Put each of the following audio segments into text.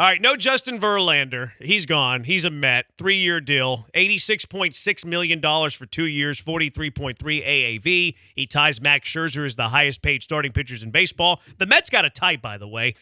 All right, no Justin Verlander. He's gone. He's a Met. 3-year deal. $86.6 million for 2 years, 43.3 AAV. He ties Max Scherzer as the highest-paid starting pitchers in baseball. The Mets got a type, by the way.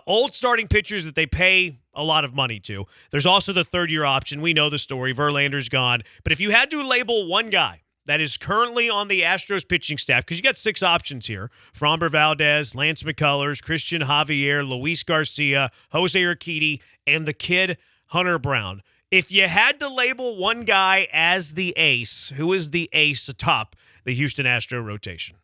Old starting pitchers that they pay a lot of money to. There's also the third-year option. We know the story. Verlander's gone. But if you had to label one guy that is currently on the Astros pitching staff, because you got 6 options here: Framber Valdez, Lance McCullers, Cristian Javier, Luis Garcia, Jose Urquidy, and the kid Hunter Brown. If you had to label one guy as the ace, who is the ace atop the Houston Astro rotation?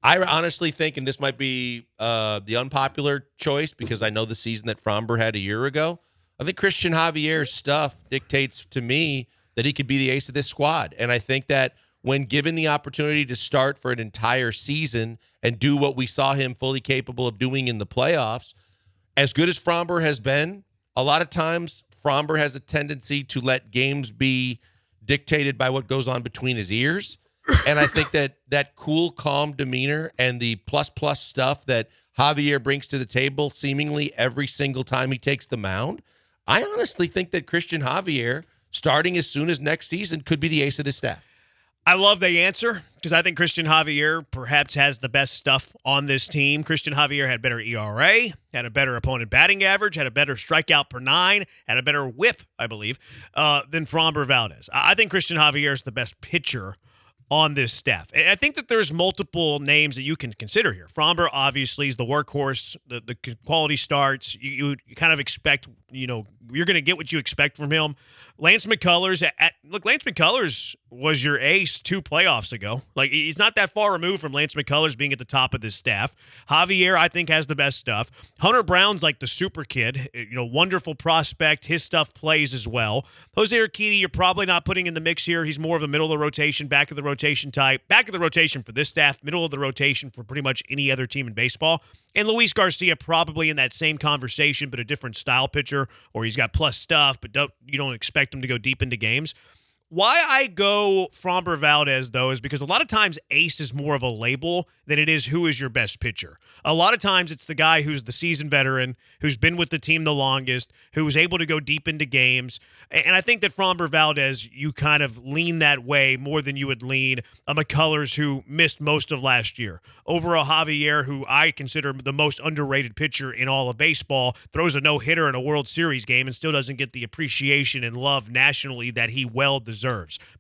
I honestly think, and this might be the unpopular choice because I know the season that Framber had a year ago, I think Cristian Javier's stuff dictates to me that he could be the ace of this squad. And I think that when given the opportunity to start for an entire season and do what we saw him fully capable of doing in the playoffs, as good as Framber has been, a lot of times Framber has a tendency to let games be dictated by what goes on between his ears. And I think that cool, calm demeanor and the plus stuff that Javier brings to the table seemingly every single time he takes the mound, I honestly think that Cristian Javier, starting as soon as next season, could be the ace of the staff. I love the answer because I think Cristian Javier perhaps has the best stuff on this team. Cristian Javier had better ERA, had a better opponent batting average, had a better strikeout per 9, had a better whip, I believe, than Framber Valdez. I think Cristian Javier is the best pitcher on this staff. And I think that there's multiple names that you can consider here. Framber obviously is the workhorse, the quality starts. You kind of expect, you're going to get what you expect from him. Lance McCullers, Lance McCullers was your ace 2 playoffs ago. Like, he's not that far removed from Lance McCullers being at the top of this staff. Javier, I think, has the best stuff. Hunter Brown's like the super kid, wonderful prospect. His stuff plays as well. Jose Urquidy, you're probably not putting in the mix here. He's more of a middle of the rotation, back of the rotation type. Back of the rotation for this staff, middle of the rotation for pretty much any other team in baseball. And Luis Garcia probably in that same conversation, but a different style pitcher, or he's got plus stuff, but you don't expect him to go deep into games. Why I go Framber Valdez, though, is because a lot of times ace is more of a label than it is who is your best pitcher. A lot of times it's the guy who's the seasoned veteran, who's been with the team the longest, who's able to go deep into games. And I think that Framber Valdez, you kind of lean that way more than you would lean a McCullers who missed most of last year. Over a Javier, who I consider the most underrated pitcher in all of baseball, throws a no-hitter in a World Series game and still doesn't get the appreciation and love nationally that he well deserves.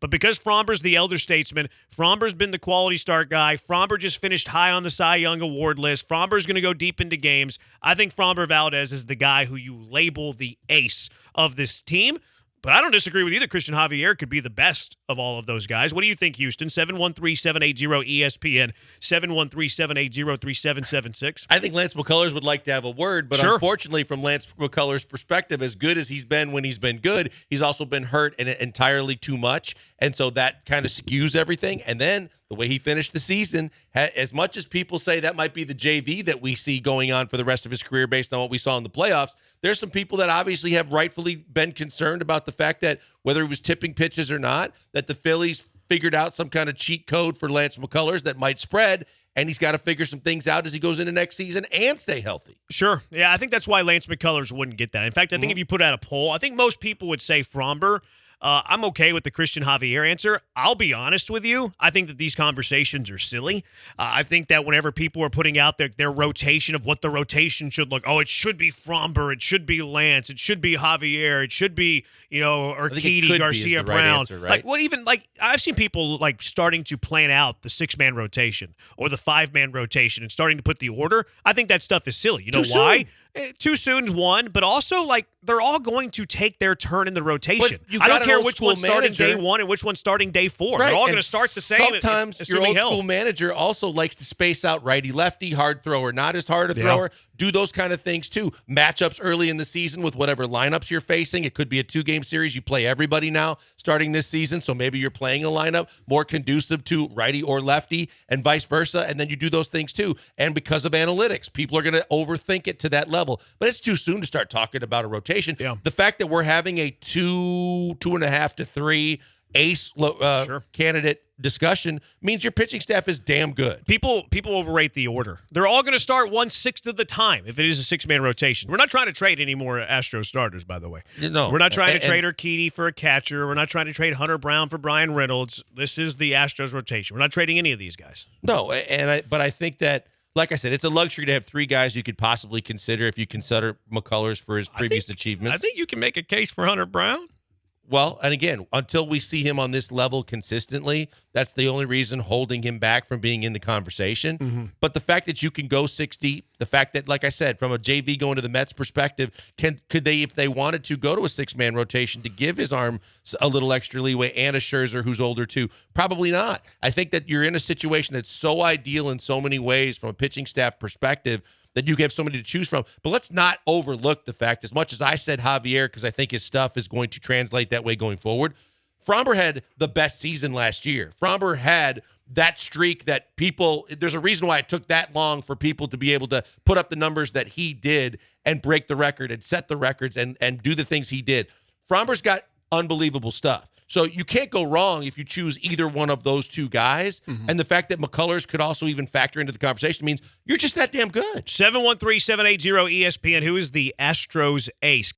But because Framber's the elder statesman, Framber's been the quality start guy, Framber just finished high on the Cy Young Award list, Framber's going to go deep into games, I think Framber Valdez is the guy who you label the ace of this team. But I don't disagree with either. Cristian Javier could be the best of all of those guys. What do you think, Houston? 713-780-ESPN, 713-780-3776. I think Lance McCullers would like to have a word, but Unfortunately, from Lance McCullers' perspective, as good as he's been when he's been good, he's also been hurt and entirely too much. And so that kind of skews everything. And then the way he finished the season, as much as people say that might be the JV that we see going on for the rest of his career based on what we saw in the playoffs, there's some people that obviously have rightfully been concerned about the fact that whether he was tipping pitches or not, that the Phillies figured out some kind of cheat code for Lance McCullers that might spread, and he's got to figure some things out as he goes into next season and stay healthy. Sure. Yeah, I think that's why Lance McCullers wouldn't get that. In fact, I think if you put out a poll, I think most people would say Framber. I'm okay with the Cristian Javier answer. I'll be honest with you. I think that these conversations are silly. I think that whenever people are putting out their rotation of what the rotation should look, it should be Framber, it should be Lance, it should be Javier, it should be, Urquidy, Garcia, Brown. Answer, right? I've seen people starting to plan out the 6-man rotation or the 5-man rotation and starting to put the order. I think that stuff is silly. You know why? Too soon's one, but also they're all going to take their turn in the rotation. I don't care which one's starting day 1 and which one's starting day 4. Right. They're all going to start the same. Sometimes your old school manager also likes to space out righty-lefty, hard thrower, not as hard a thrower. Do those kind of things too. Matchups early in the season with whatever lineups you're facing. It could be a 2-game series. You play everybody now starting this season, so maybe you're playing a lineup more conducive to righty or lefty and vice versa, and then you do those things too. And because of analytics, people are going to overthink it to that level. But it's too soon to start talking about a rotation. Yeah. The fact that we're having a 2.5 to 3 ace candidate discussion means your pitching staff is damn good. People overrate the order. They're all going to start 1/6 of the time if it is a 6-man rotation. We're not trying to trade any more Astros starters, by the way. No, we're not trying to trade Urquidy for a catcher. We're not trying to trade Hunter Brown for Brian Reynolds. This is the Astros rotation. We're not trading any of these guys. No, but I think that, like I said, it's a luxury to have 3 guys you could possibly consider if you consider McCullers for his previous achievements. I think you can make a case for Hunter Brown. Well, and again, until we see him on this level consistently, that's the only reason holding him back from being in the conversation. Mm-hmm. But the fact that you can go 6 deep, the fact that, like I said, from a JV going to the Mets perspective, could they, if they wanted to, go to a 6-man rotation to give his arm a little extra leeway and a Scherzer who's older too? Probably not. I think that you're in a situation that's so ideal in so many ways from a pitching staff perspective that you have so many to choose from. But let's not overlook the fact, as much as I said Javier, because I think his stuff is going to translate that way going forward, Framber had the best season last year. Framber had that streak that there's a reason why it took that long for people to be able to put up the numbers that he did and break the record and set the records and do the things he did. Framber's got unbelievable stuff. So you can't go wrong if you choose either one of those 2 guys. Mm-hmm. And the fact that McCullers could also even factor into the conversation means you're just that damn good. 713-780-ESPN. Who is the Astros ace?